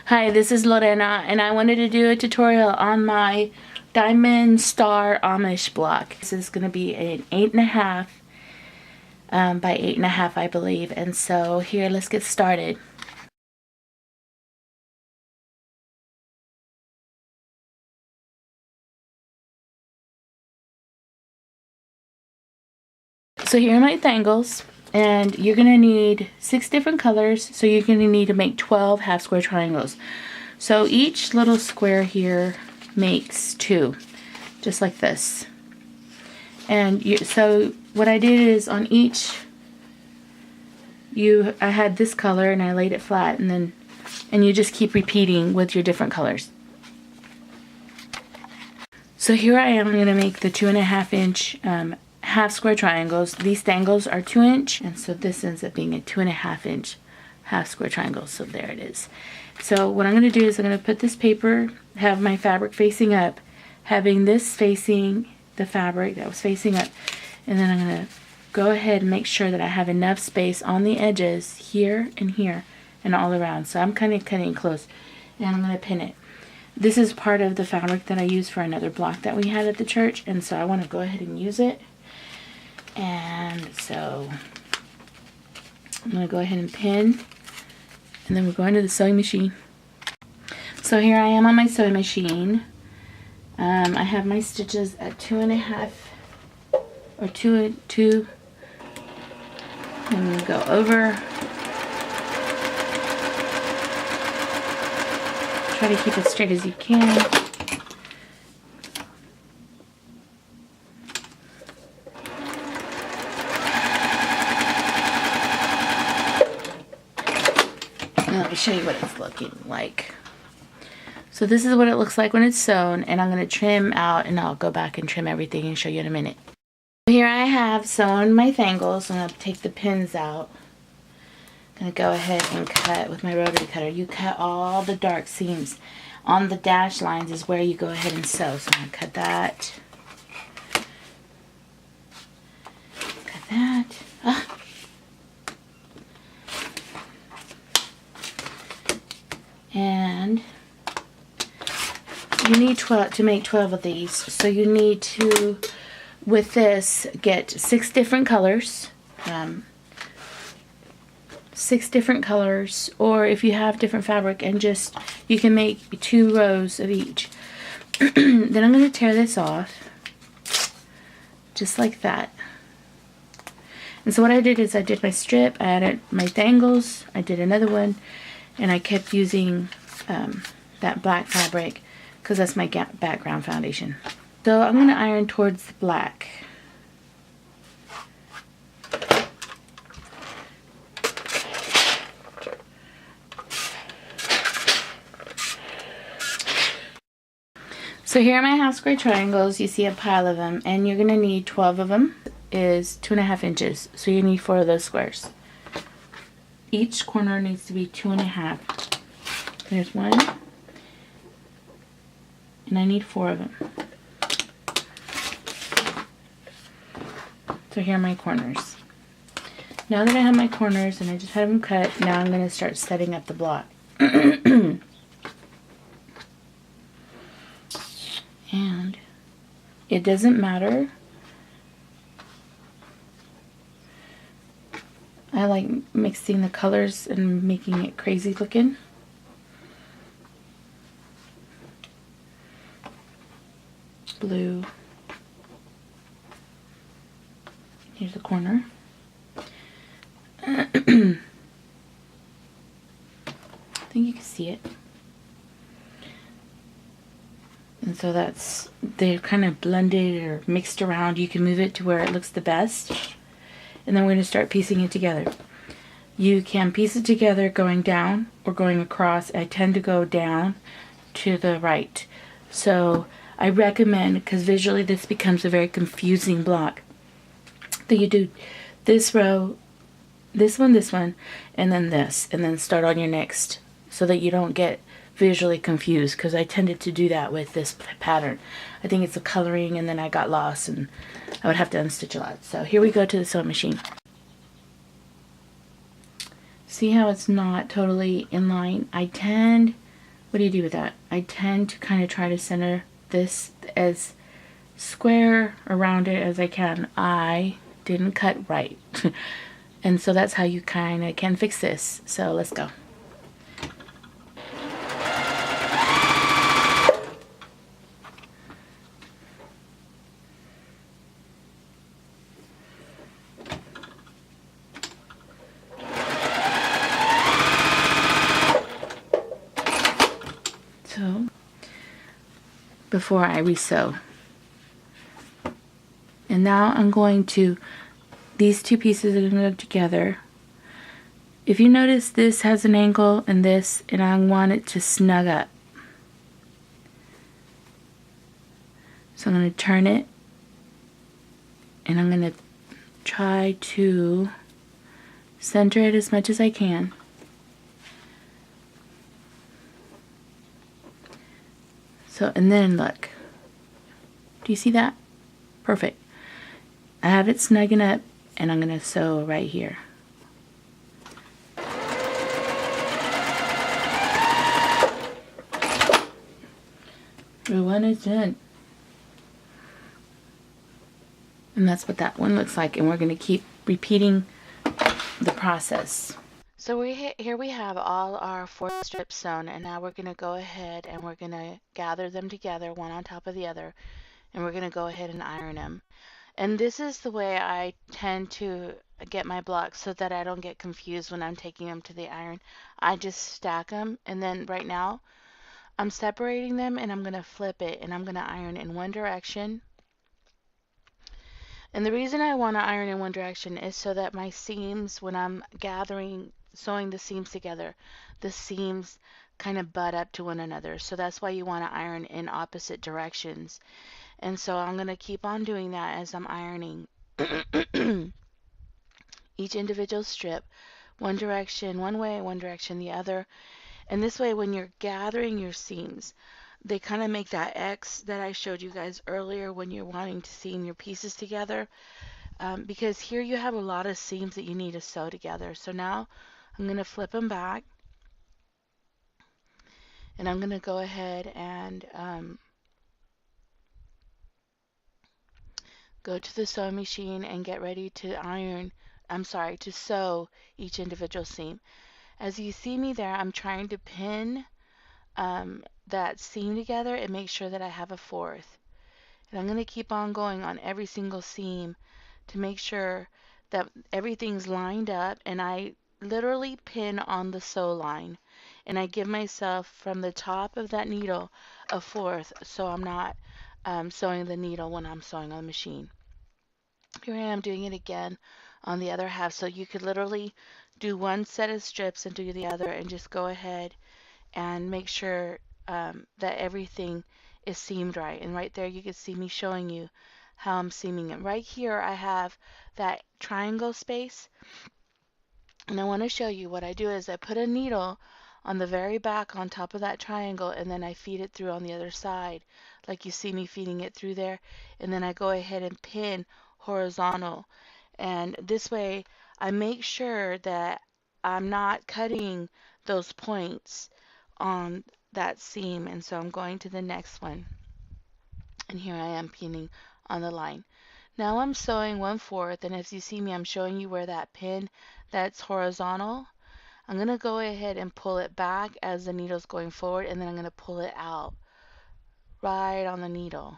Hi, this is Lorena, and I wanted to do a tutorial on my Diamond Star Amish block. This is going to be an 8.5 by 8.5, I believe. And so here, let's get started. So here are my tangles, and you're going to need 6 different colors, so you're going to need to make 12 half square triangles. So each little square here makes 2, just like this. And so what I did is on each, I had this color and I laid it flat, and you just keep repeating with your different colors. So here I am going to make the 2.5 inch half square triangles. These tangles are 2 inch, and so this ends up being a 2.5 inch half square triangle. So there it is. So what I'm going to do is I'm going to put this paper, have my fabric facing up, having this facing the fabric that was facing up, and then I'm going to go ahead and make sure that I have enough space on the edges here and all around. So I'm kind of cutting close, and I'm going to pin it. This is part of the fabric that I used for another block that we had at the church, and so I want to go ahead and use it. And so I'm going to go ahead and pin, and then we're going to the sewing machine. So here I am on my sewing machine. I have my stitches at 2.5 or 2. And go over. Try to keep it straight as you can. Let me show you what it's looking like. So this is what it looks like when it's sewn, and I'm going to trim out, and I'll go back and trim everything and show you in a minute. Here I have sewn my tangles. I'm going to take the pins out. I'm going to go ahead and cut with my rotary cutter. You cut all the dark seams. On the dash lines is where you go ahead and sew. So I'm going to cut that. Cut that. Ah. And you need 12 to make 12 of these. So you need to, with this, get 6 different colors. 6 different colors, or if you have different fabric, and you can make 2 rows of each. Then I'm going to tear this off, just like that. And so what I did is I did my strip, I added my tangles, I did another one, and I kept using that black fabric because that's my background foundation. So I'm going to iron towards the black. So here are my half square triangles. You see a pile of them, and you're going to need 12 of them. Is 2.5 inches, so you need 4 of those squares. Each corner needs to be 2.5. There's 1, and I need 4 of them. So here are my corners. Now that I have my corners and I just have them cut, now I'm going to start setting up the block. And it doesn't matter. I like mixing the colors and making it crazy looking. Blue. Here's the corner. I think you can see it. And so they're kind of blended or mixed around. You can move it to where it looks the best. And then we're going to start piecing it together. You can piece it together going down or going across. I tend to go down to the right. So I recommend, because visually this becomes a very confusing block, that you do this row, this one, and then start on your next, so that you don't get visually confused, because I tended to do that with this pattern. I think it's the coloring, and then I got lost and I would have to unstitch a lot. So here we go to the sewing machine. See how it's not totally in line? I tend what do you do with that? I tend to kind of try to center this as square around it as I can. I didn't cut right. And so that's how you kind of can fix this. So let's go. So before I resew. And now I'm going to, these two pieces are going to go together. If you notice, this has an angle and this, and I want it to snug up. So I'm going to turn it, and I'm going to try to center it as much as I can. So, and then look. Do you see that? Perfect. I have it snugging up, and I'm going to sew right here. The one is done. And that's what that one looks like, and we're going to keep repeating the process. So here we have all our 4 strips sewn, and now we're going to go ahead and we're going to gather them together, one on top of the other, and we're going to go ahead and iron them. And this is the way I tend to get my blocks so that I don't get confused when I'm taking them to the iron. I just stack them, and then right now I'm separating them, and I'm going to flip it, and I'm going to iron in one direction. And the reason I want to iron in one direction is so that my seams, when I'm sewing the seams together, the seams kind of butt up to one another. So that's why you want to iron in opposite directions. And so I'm going to keep on doing that as I'm ironing each individual strip, one direction one way, one direction the other. And this way, when you're gathering your seams, they kind of make that X that I showed you guys earlier when you're wanting to seam your pieces together. Because here you have a lot of seams that you need to sew together. So now I'm going to flip them back, and I'm going to go ahead and go to the sewing machine and get ready to to sew each individual seam. As you see me there, I'm trying to pin that seam together and make sure that I have a fourth. And I'm going to keep on going on every single seam to make sure that everything's lined up, and I literally pin on the sew line, and I give myself from the top of that needle a fourth so I'm not sewing the needle when I'm sewing on the machine. Here I am doing it again on the other half, so you could literally do one set of strips and do the other, and just go ahead and make sure that everything is seamed right. And right there you can see me showing you how I'm seaming it. Right here I have that triangle space, and I want to show you what I do is I put a needle on the very back on top of that triangle, and then I feed it through on the other side like you see me feeding it through there, and then I go ahead and pin horizontal. And this way I make sure that I'm not cutting those points on that seam. And so I'm going to the next one, and here I am pinning on the line. Now I'm sewing 1/4, and as you see me, I'm showing you where that pin that's horizontal, I'm going to go ahead and pull it back as the needle's going forward, and then I'm going to pull it out right on the needle.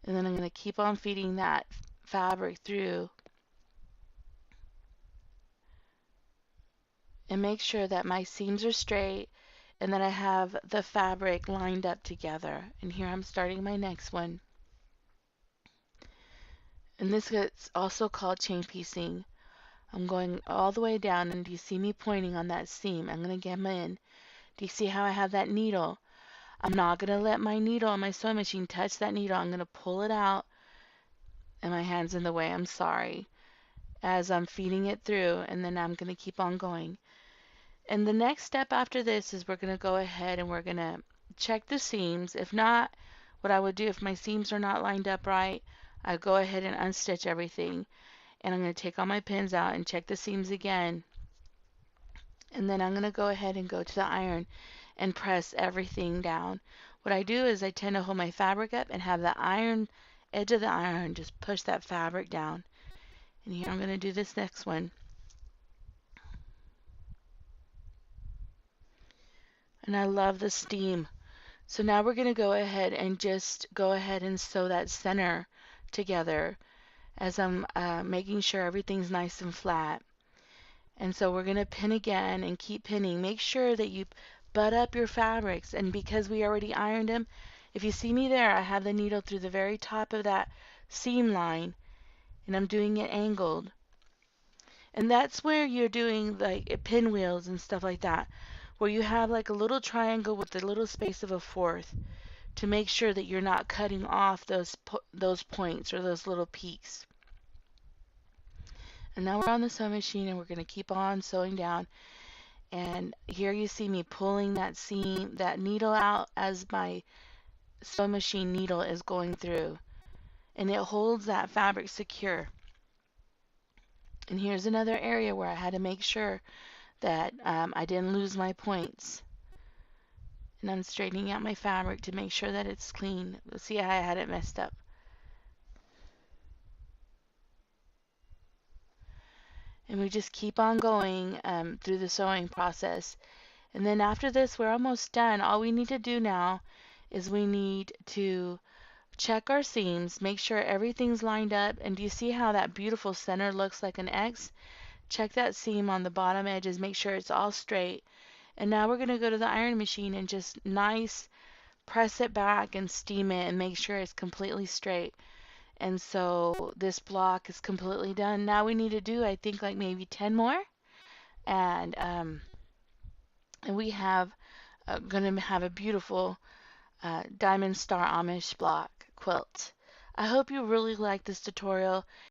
And then I'm going to keep on feeding that fabric through and make sure that my seams are straight and that I have the fabric lined up together. And here I'm starting my next one. And this gets also called chain piecing. I'm going all the way down, and do you see me pointing on that seam? I'm going to get in. Do you see how I have that needle? I'm not going to let my needle on my sewing machine touch that needle. I'm going to pull it out, and my hand's in the way, I'm sorry, as I'm feeding it through, and then I'm going to keep on going. And the next step after this is we're going to go ahead and we're going to check the seams. If not, what I would do if my seams are not lined up right, I go ahead and unstitch everything. And I'm going to take all my pins out and check the seams again. And then I'm going to go ahead and go to the iron and press everything down. What I do is I tend to hold my fabric up and have the iron, edge of the iron, just push that fabric down. And here I'm going to do this next one. And I love the steam. So now we're going to go ahead and just go ahead and sew that center together as I'm making sure everything's nice and flat. And so we're going to pin again and keep pinning. Make sure that you butt up your fabrics. And because we already ironed them, if you see me there, I have the needle through the very top of that seam line, and I'm doing it angled. And that's where you're doing like pinwheels and stuff like that, where you have like a little triangle with a little space of a fourth to make sure that you're not cutting off those points or those little peaks. And now we're on the sewing machine and we're going to keep on sewing down. And here you see me pulling that seam, that needle out as my sewing machine needle is going through. And it holds that fabric secure. And here's another area where I had to make sure that I didn't lose my points. And I'm straightening out my fabric to make sure that it's clean. See how I had it messed up. And we just keep on going through the sewing process. And then after this, we're almost done. All we need to do now is we need to check our seams, make sure everything's lined up. And do you see how that beautiful center looks like an X? Check that seam on the bottom edges, make sure it's all straight. And now we're going to go to the iron machine and just press it back and steam it and make sure it's completely straight. And so this block is completely done. Now we need to do, I think, like maybe 10 more. And we have going to have a beautiful Diamond Star Amish block quilt. I hope you really like this tutorial.